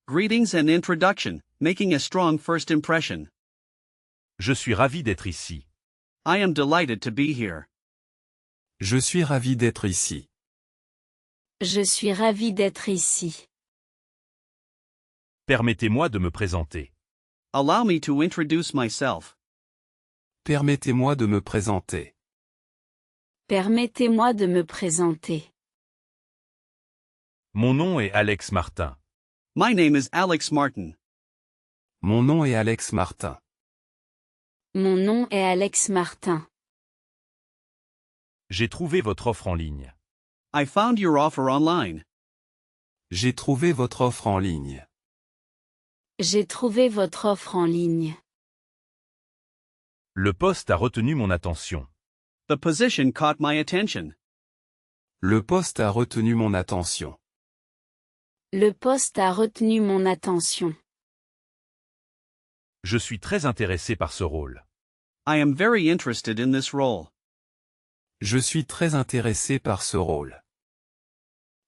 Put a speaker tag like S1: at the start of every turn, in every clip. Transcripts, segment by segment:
S1: Greetings and introduction, making a strong first impression.
S2: Je suis ravi d'être ici.
S1: I am delighted to be here.
S3: Je suis ravi d'être ici.
S4: Je suis ravi d'être ici.
S2: Permettez-moi de me présenter.
S1: Allow me to introduce myself.
S3: Permettez-moi de me présenter.
S4: Permettez-moi de me présenter.
S2: Mon nom est Alex Martin.
S1: My name is Alex Martin.
S3: Mon nom est Alex Martin.
S4: Mon nom est Alex Martin.
S2: J'ai trouvé votre offre en ligne.
S1: I found your offer online.
S3: J'ai trouvé votre offre en ligne.
S4: J'ai trouvé votre offre en ligne.
S2: Le poste a retenu mon attention.
S1: The position caught my attention.
S3: Le poste a retenu mon attention.
S4: Le poste a retenu mon attention.
S2: Je suis très intéressé par ce rôle.
S1: I am very interested in this role.
S3: Je suis très intéressé par ce rôle.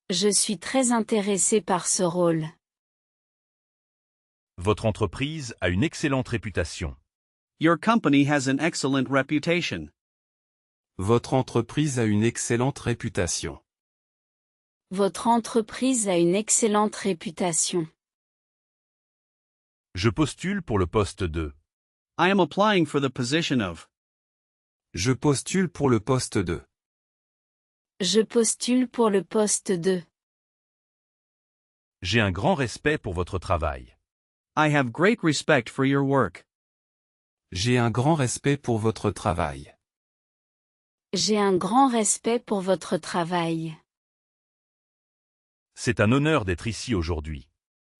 S4: Je suis très intéressé par ce rôle.
S2: Votre entreprise a une excellente réputation.
S1: Your company has an excellent reputation.
S3: Votre entreprise a une excellente réputation.
S4: Votre entreprise a une excellente réputation.
S2: Je postule pour le poste 2.
S1: I am applying for the position of.
S3: Je postule pour le poste 2.
S4: Je postule pour le poste 2.
S2: J'ai un grand respect pour votre travail.
S1: I have great respect for your work.
S3: J'ai un grand respect pour votre travail.
S4: J'ai un grand respect pour votre travail.
S2: C'est un honneur d'être ici aujourd'hui.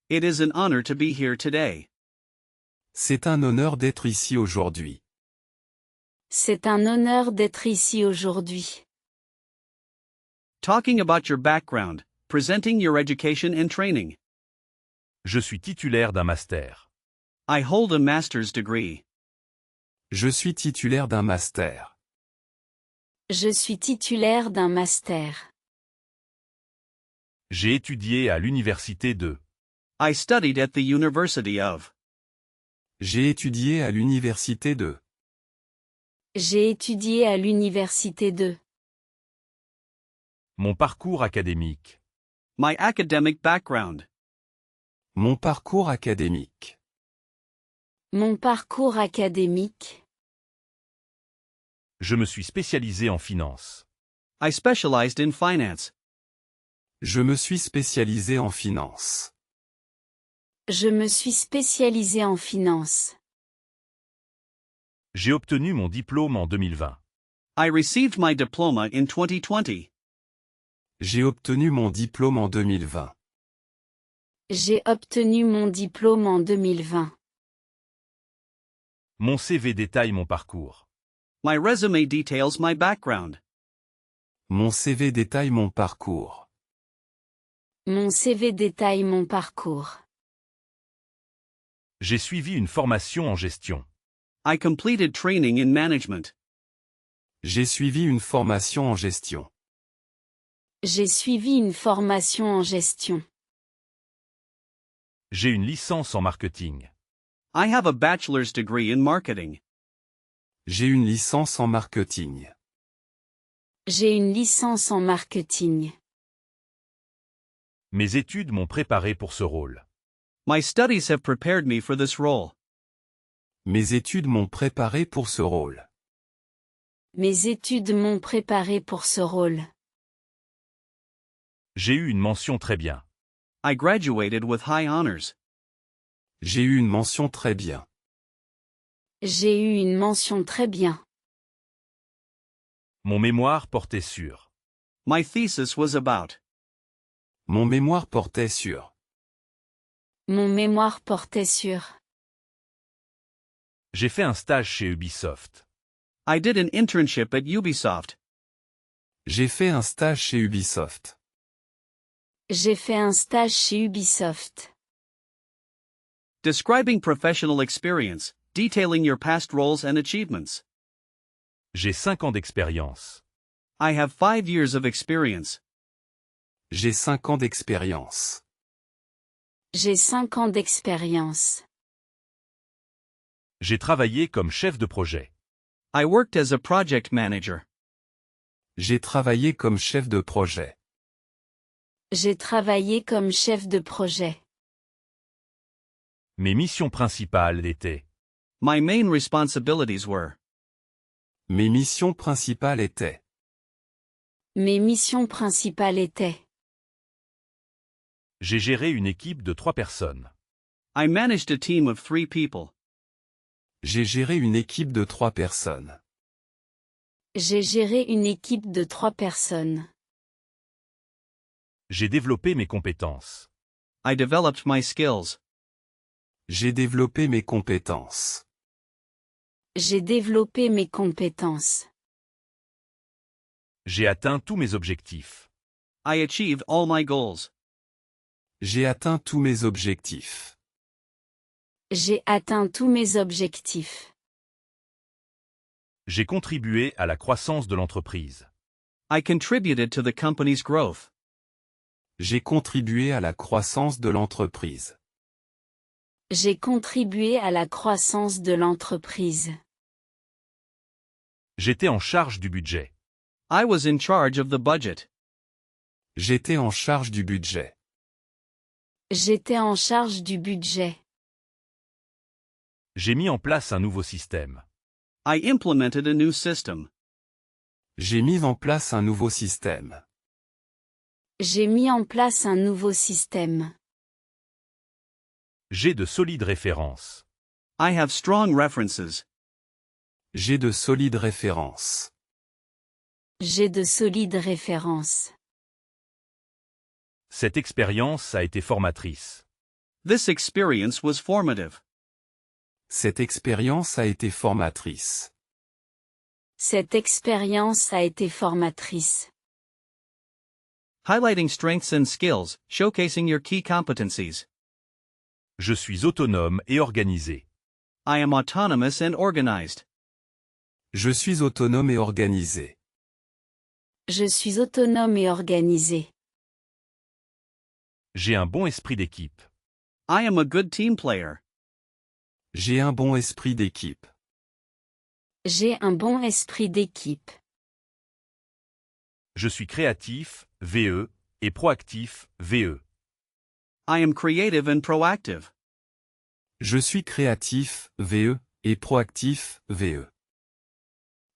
S1: It is an honor to be here today.
S3: C'est un honneur d'être ici aujourd'hui.
S4: C'est un honneur d'être ici aujourd'hui.
S1: Talking about your background, presenting your education and training.
S2: Je suis titulaire d'un master.
S1: I hold a master's degree.
S3: Je suis titulaire d'un master.
S4: Je suis titulaire d'un master.
S2: J'ai étudié à l'université de.
S1: I studied at the University of.
S3: J'ai étudié à l'université de.
S4: J'ai étudié à l'université de.
S2: Mon parcours académique.
S1: My academic background.
S3: Mon parcours académique.
S4: Mon parcours académique.
S2: Je me suis spécialisé en finance.
S1: I specialized in finance.
S3: Je me suis spécialisé en finance.
S4: Je me suis spécialisé en finance.
S2: J'ai obtenu mon diplôme en 2020.
S1: I received my diploma in 2020.
S3: J'ai obtenu mon diplôme en 2020.
S4: J'ai obtenu mon diplôme en 2020.
S2: Mon CV détaille mon parcours.
S1: My resume details my background.
S3: Mon CV détaille mon parcours.
S4: Mon CV détaille mon parcours.
S2: J'ai suivi une formation en gestion.
S1: I completed training in management.
S3: J'ai suivi une formation en gestion.
S4: J'ai suivi une formation en gestion.
S2: J'ai une licence en marketing.
S1: I have a bachelor's degree in marketing.
S3: J'ai une licence en marketing.
S4: J'ai une licence en marketing.
S2: Mes études m'ont préparé pour ce rôle.
S1: My studies have prepared me for this role.
S3: Mes études m'ont préparé pour ce rôle.
S4: Mes études m'ont préparé pour ce rôle.
S2: J'ai eu une mention très bien.
S1: I graduated with high honors.
S3: J'ai eu une mention très bien.
S4: J'ai eu une mention très bien.
S2: Mon mémoire portait sur.
S1: My thesis was about.
S3: Mon mémoire portait sur.
S4: Mon mémoire portait sur.
S2: J'ai fait un stage chez Ubisoft.
S1: I did an internship at Ubisoft.
S3: J'ai fait un stage chez Ubisoft.
S4: J'ai fait un stage chez Ubisoft.
S1: Describing professional experience, detailing your past roles and achievements.
S2: J'ai 5 ans d'expérience.
S1: I have 5 years of experience.
S3: J'ai 5 ans d'expérience.
S4: J'ai 5 ans d'expérience.
S2: J'ai travaillé comme chef de projet.
S1: I worked as a project manager.
S3: J'ai travaillé comme chef de projet.
S4: J'ai travaillé comme chef de projet.
S2: Mes missions principales étaient
S1: My main responsibilities were
S3: Mes missions principales étaient
S4: Mes missions principales étaient
S2: j'ai géré une équipe de 3 personnes.
S1: I managed a team of 3 people.
S3: J'ai géré une équipe de 3 personnes.
S4: J'ai géré une équipe de 3 personnes.
S2: J'ai développé mes compétences.
S1: I developed my skills.
S3: J'ai développé mes compétences.
S4: J'ai développé mes compétences.
S2: J'ai atteint tous mes objectifs.
S1: I achieved all my goals.
S3: J'ai atteint tous mes objectifs.
S4: J'ai atteint tous mes objectifs.
S2: J'ai contribué à la croissance de l'entreprise.
S1: I contributed to the company's growth.
S3: J'ai contribué à la croissance de l'entreprise.
S4: J'ai contribué à la croissance de l'entreprise.
S2: J'étais en charge du budget.
S1: I was in charge of the budget.
S3: J'étais en charge du budget.
S4: J'étais en charge du budget.
S2: J'ai mis en place un nouveau système.
S1: I implemented a new system.
S3: J'ai mis en place un nouveau système.
S4: J'ai mis en place un nouveau système.
S2: J'ai de solides références.
S1: I have strong references.
S3: J'ai de solides références.
S4: J'ai de solides références.
S2: Cette expérience a été formatrice.
S1: This experience was formative.
S3: Cette expérience a été formatrice.
S4: Cette expérience a été formatrice.
S1: Highlighting strengths and skills, showcasing your key competencies.
S2: Je suis autonome et organisé.
S1: I am autonomous and organized.
S3: Je suis autonome et organisé.
S4: Je suis autonome et organisé.
S2: J'ai un bon esprit d'équipe.
S1: I am a good team player.
S3: J'ai un bon esprit d'équipe.
S4: J'ai un bon esprit d'équipe.
S2: Je suis créatif, VE, et proactif, VE.
S1: I am creative and proactive.
S3: Je suis créatif, VE, et proactif, VE.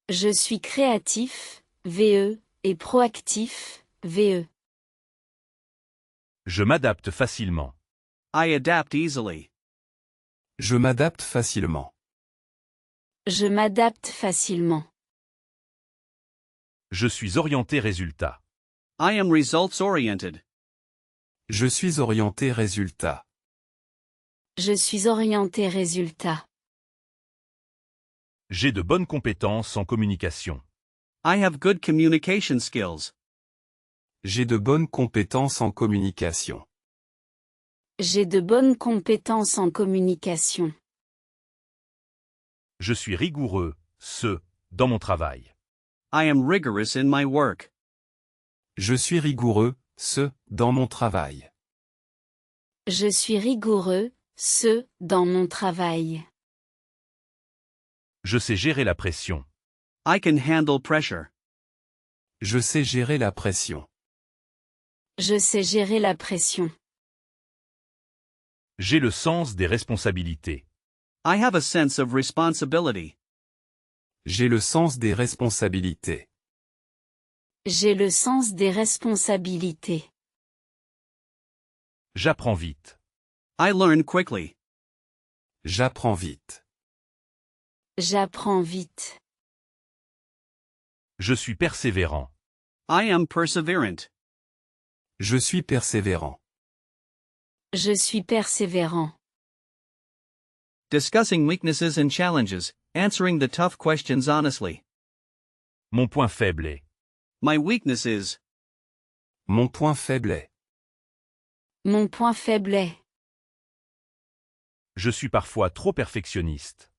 S4: Je suis créatif, VE, et proactif, VE.
S2: Je m'adapte facilement.
S1: I adapt easily.
S3: Je m'adapte facilement.
S4: Je m'adapte facilement.
S2: Je suis orienté résultat.
S1: I am results oriented.
S3: Je suis orienté résultat.
S4: Je suis orienté résultat.
S2: J'ai de bonnes compétences en communication.
S1: I have good communication skills.
S3: J'ai de bonnes compétences en communication.
S4: J'ai de bonnes compétences en communication.
S2: Je suis rigoureux, dans mon travail.
S1: I am rigorous in my work.
S3: Je suis rigoureux, dans mon travail.
S4: Je suis rigoureux, dans mon travail.
S2: Je sais gérer la pression.
S1: I can handle pressure.
S3: Je sais gérer la pression.
S4: Je sais gérer la pression.
S2: J'ai le sens des responsabilités.
S1: I have a sense of responsibility.
S3: J'ai le sens des responsabilités.
S4: J'ai le sens des responsabilités.
S2: J'apprends vite.
S1: I learn quickly.
S3: J'apprends vite.
S4: J'apprends vite.
S2: Je suis persévérant.
S1: I am perseverant.
S3: Je suis persévérant.
S4: Je suis persévérant.
S1: Discussing weaknesses and challenges, answering the tough questions honestly.
S2: Mon point faible est.
S1: My weakness is.
S3: Mon point faible est.
S4: Mon point faible est.
S2: Je suis parfois trop perfectionniste.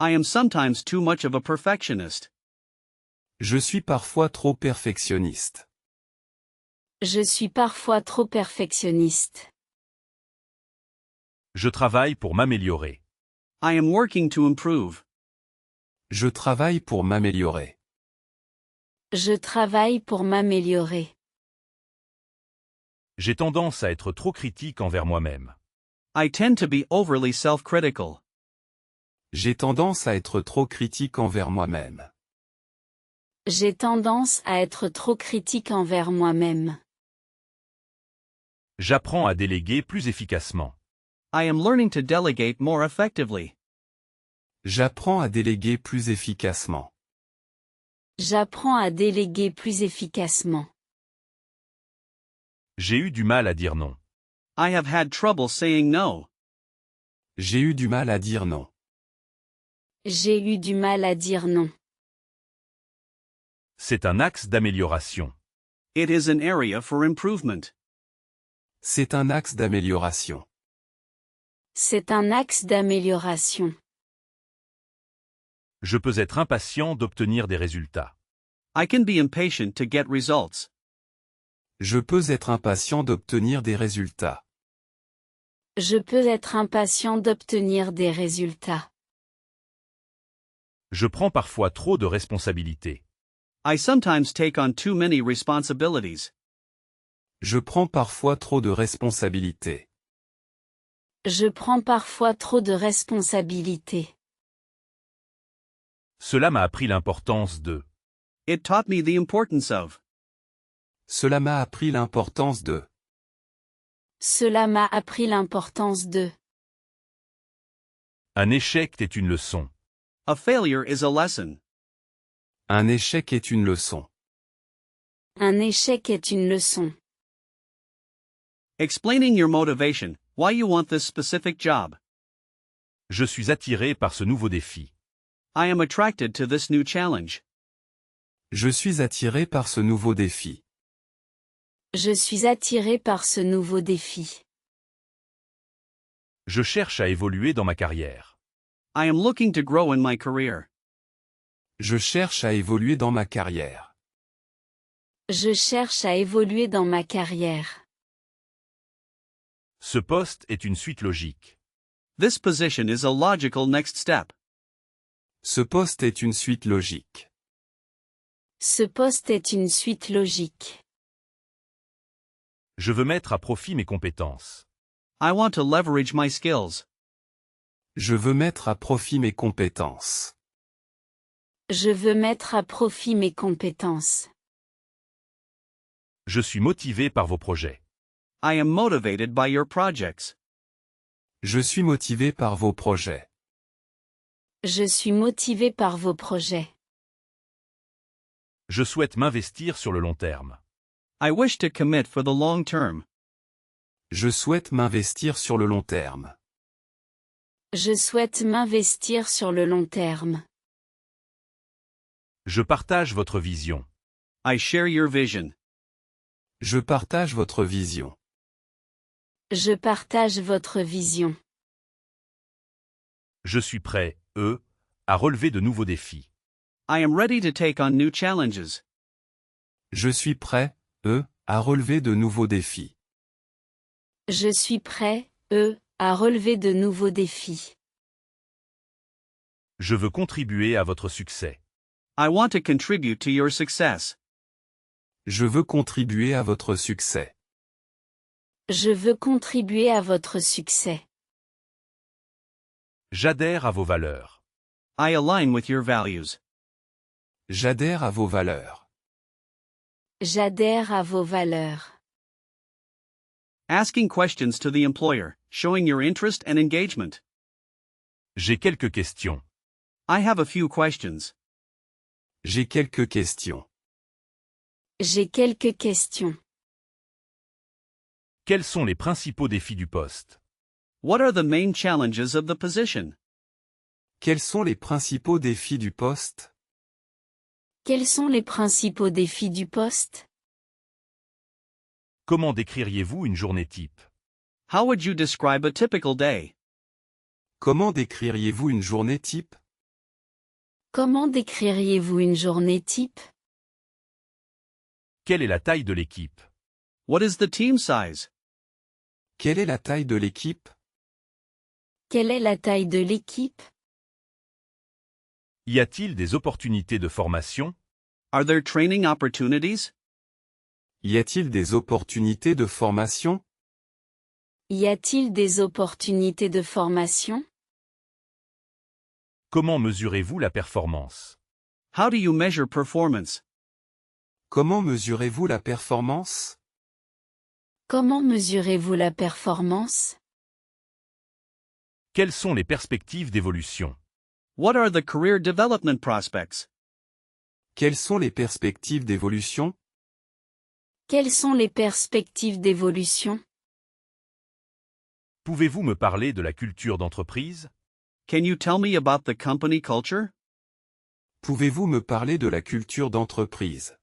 S1: I am sometimes too much of a perfectionist.
S3: Je suis parfois trop perfectionniste.
S4: Je suis parfois trop perfectionniste.
S2: Je travaille pour m'améliorer.
S1: I am working to improve.
S3: Je travaille pour m'améliorer.
S4: Je travaille pour m'améliorer.
S2: J'ai tendance à être trop critique envers moi-même.
S1: I tend to be overly self-critical.
S3: J'ai tendance à être trop critique envers moi-même.
S4: J'ai tendance à être trop critique envers moi-même.
S2: J'apprends à déléguer plus efficacement.
S1: I am learning to delegate more effectively.
S3: J'apprends à déléguer plus efficacement.
S4: J'apprends à déléguer plus efficacement.
S2: J'ai eu du mal à dire non.
S1: I have had trouble saying no.
S3: J'ai eu du mal à dire non.
S4: J'ai eu du mal à dire non.
S2: C'est un axe d'amélioration.
S1: It is an area for improvement.
S3: C'est un axe d'amélioration.
S4: C'est un axe d'amélioration.
S2: Je peux être impatient d'obtenir des résultats.
S1: I can be impatient to get results.
S3: Je peux être impatient d'obtenir des résultats.
S4: Je peux être impatient d'obtenir des résultats.
S2: Je prends parfois trop de responsabilités.
S1: I sometimes take on too many responsibilities.
S3: Je prends parfois trop de responsabilités.
S4: Je prends parfois trop de responsabilités.
S2: Cela m'a appris l'importance de.
S1: It taught me the importance of.
S3: Cela m'a appris l'importance de.
S4: Cela m'a appris l'importance de.
S2: Un échec est une leçon.
S1: A failure is a lesson.
S3: Un échec est une leçon.
S4: Un échec est une leçon.
S1: Explaining your motivation, why you want this specific job.
S2: Je suis attiré par ce nouveau défi.
S1: I am attracted to this new challenge.
S3: Je suis attiré par ce nouveau défi.
S4: Je suis attiré par ce nouveau défi.
S2: Je cherche à évoluer dans ma carrière.
S1: I am looking to grow in my career.
S3: Je cherche à évoluer dans ma carrière.
S4: Je cherche à évoluer dans ma carrière.
S2: Ce poste est une suite logique.
S1: This position is a logical next step.
S3: Ce poste est une suite logique.
S4: Ce poste est une suite logique.
S2: Je veux mettre à profit mes compétences.
S1: I want to leverage my skills.
S3: Je veux mettre à profit mes compétences.
S4: Je veux mettre à profit mes compétences.
S2: Je suis motivé par vos projets.
S1: I am motivated by your projects.
S3: Je suis motivé par vos projets.
S4: Je suis motivé par vos projets.
S2: Je souhaite m'investir sur le long terme.
S1: I wish to commit for the long term.
S3: Je souhaite m'investir sur le long terme.
S4: Je souhaite m'investir sur le long terme.
S2: Je partage votre vision.
S1: I share your vision.
S3: Je partage votre vision.
S4: Je partage votre vision.
S2: Je suis prêt, à relever de nouveaux défis.
S1: I am ready to take on new challenges.
S3: Je suis prêt, à relever de nouveaux défis.
S4: Je suis prêt, à relever de nouveaux défis.
S2: Je veux contribuer à votre succès.
S1: I want to contribute to your success.
S3: Je veux contribuer à votre succès.
S4: Je veux contribuer à votre succès.
S2: J'adhère à vos valeurs.
S1: I align with your values.
S3: J'adhère à vos valeurs.
S4: J'adhère à vos valeurs.
S1: Asking questions to the employer, showing your interest and engagement.
S2: J'ai quelques questions.
S1: I have a few questions.
S3: J'ai quelques questions.
S4: J'ai quelques questions.
S2: Quels sont les principaux défis du poste?
S1: What are the main challenges of the position?
S3: Quels sont les principaux défis du poste?
S4: Quels sont les principaux défis du poste?
S2: Comment décririez-vous une journée type?
S1: How would you describe a typical day?
S3: Comment décririez-vous une journée type?
S4: Comment décririez-vous une journée type?
S2: Quelle est la taille de l'équipe?
S1: What is the team size?
S3: Quelle est la taille de l'équipe?
S4: Quelle est la taille de l'équipe?
S2: Y a-t-il des opportunités de formation?
S1: Are there training opportunities?
S3: Y a-t-il des opportunités de formation?
S4: Y a-t-il des opportunités de formation?
S2: Comment mesurez-vous la performance?
S1: How do you measure performance?
S3: Comment mesurez-vous la performance?
S4: Comment mesurez-vous la performance?
S2: Quelles sont les perspectives d'évolution?
S1: What are the career development prospects?
S3: Quelles sont les perspectives d'évolution?
S4: Quelles sont les perspectives d'évolution?
S2: Pouvez-vous me parler de la culture d'entreprise?
S1: Can you tell me about the company culture?
S3: Pouvez-vous me parler de la culture d'entreprise?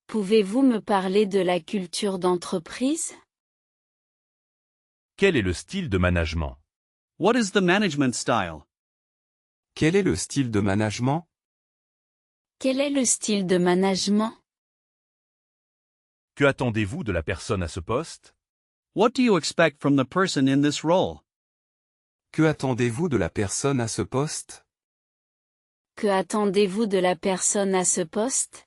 S4: Pouvez-vous me parler de la culture d'entreprise?
S2: Quel est le style de management?
S1: What is the management style?
S3: Quel est le style de management?
S4: Quel est le style de management?
S2: Que attendez-vous de la personne à ce poste?
S1: What do you expect from the person in this role?
S3: Que attendez-vous de la personne à ce poste?
S4: Que attendez-vous de la personne à ce poste?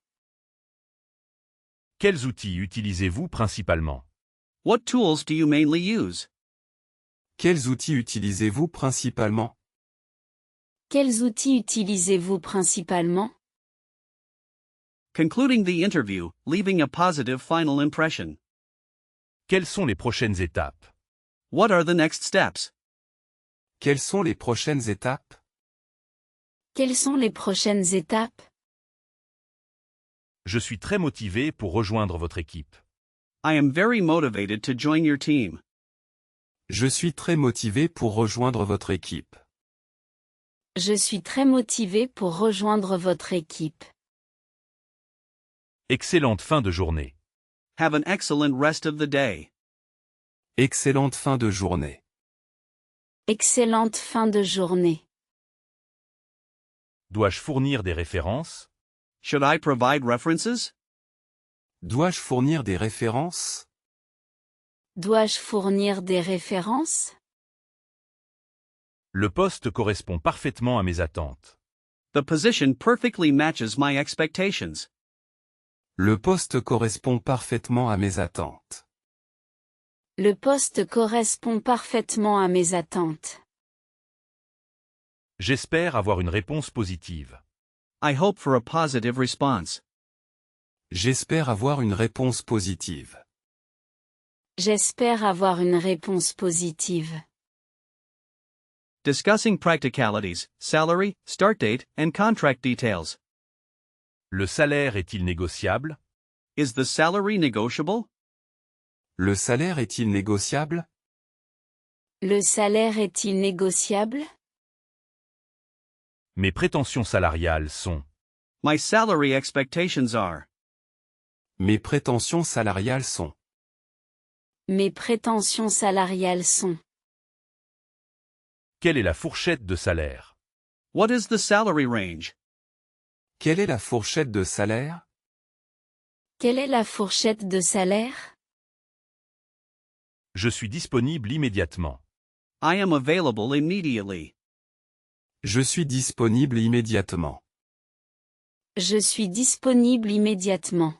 S2: Quels outils utilisez-vous principalement?
S1: What tools do you mainly use?
S3: Quels outils utilisez-vous principalement?
S4: Quels outils utilisez-vous principalement?
S1: Concluding the interview, leaving a positive final impression.
S2: Quelles sont les prochaines étapes?
S1: What are the next steps?
S3: Quelles sont les prochaines étapes?
S4: Quelles sont les prochaines étapes?
S2: Je suis très motivé pour rejoindre votre équipe.
S1: I am very motivated to join your team.
S3: Je suis très motivé pour rejoindre votre équipe.
S4: Je suis très motivé pour rejoindre votre équipe.
S2: Excellente fin de journée.
S1: Have an excellent rest of the day.
S3: Excellente fin de journée.
S4: Excellente fin de journée.
S2: Dois-je fournir des références?
S1: Should I provide references?
S3: Dois-je fournir des références?
S4: Dois-je fournir des références?
S2: Le poste correspond parfaitement à mes attentes.
S1: The position perfectly matches my expectations.
S3: Le poste correspond parfaitement à mes attentes.
S4: Le poste correspond parfaitement à mes attentes.
S2: J'espère avoir une réponse positive.
S1: I hope for a positive response.
S3: J'espère avoir une réponse positive.
S4: J'espère avoir une réponse positive.
S1: Discussing practicalities, salary, start date, and contract details.
S2: Le salaire est-il négociable?
S1: Is the salary negotiable?
S3: Le salaire est-il négociable?
S4: Le salaire est-il négociable?
S2: Mes prétentions salariales sont.
S1: My salary expectations are.
S3: Mes prétentions salariales sont.
S4: Mes prétentions salariales sont.
S2: Quelle est la fourchette de salaire?
S1: What is the salary range?
S3: Quelle est la fourchette de salaire?
S4: Quelle est la fourchette de salaire?
S2: Je suis disponible immédiatement.
S1: I am available immediately.
S3: Je suis disponible immédiatement.
S4: Je suis disponible immédiatement.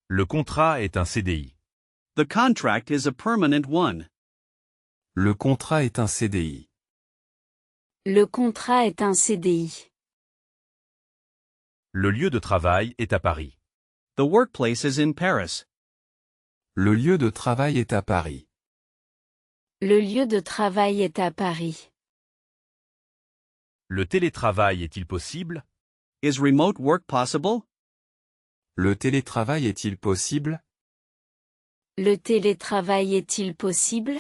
S2: Le contrat est un CDI.
S1: The contract is a permanent one.
S3: Le contrat est un CDI.
S4: Le contrat est un CDI.
S2: Le lieu de travail est à Paris.
S1: The workplace is in Paris.
S3: Le lieu de travail est à Paris.
S4: Le lieu de travail est à Paris.
S2: Le télétravail est-il possible?
S1: Is remote work possible?
S3: Le télétravail est-il possible?
S4: Le télétravail est-il possible?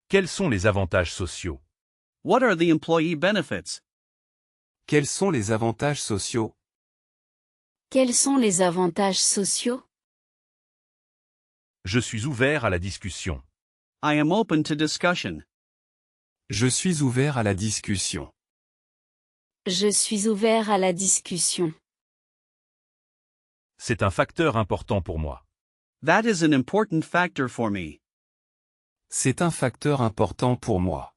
S2: Quels sont les avantages sociaux?
S1: What are the employee benefits?
S3: Quels sont les avantages sociaux?
S4: Quels sont les avantages sociaux?
S2: Je suis ouvert à la discussion.
S1: I am open to discussion.
S3: Je suis ouvert à la discussion.
S4: Je suis ouvert à la discussion.
S2: C'est un facteur important pour moi.
S1: That is an important factor for me.
S3: C'est un facteur important pour moi.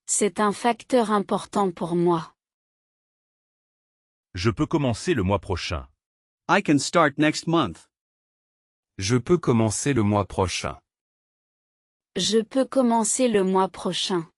S4: C'est un facteur important pour moi.
S2: Je peux commencer le mois prochain.
S1: I can start next month.
S3: Je peux commencer le mois prochain.
S4: Je peux commencer le mois prochain.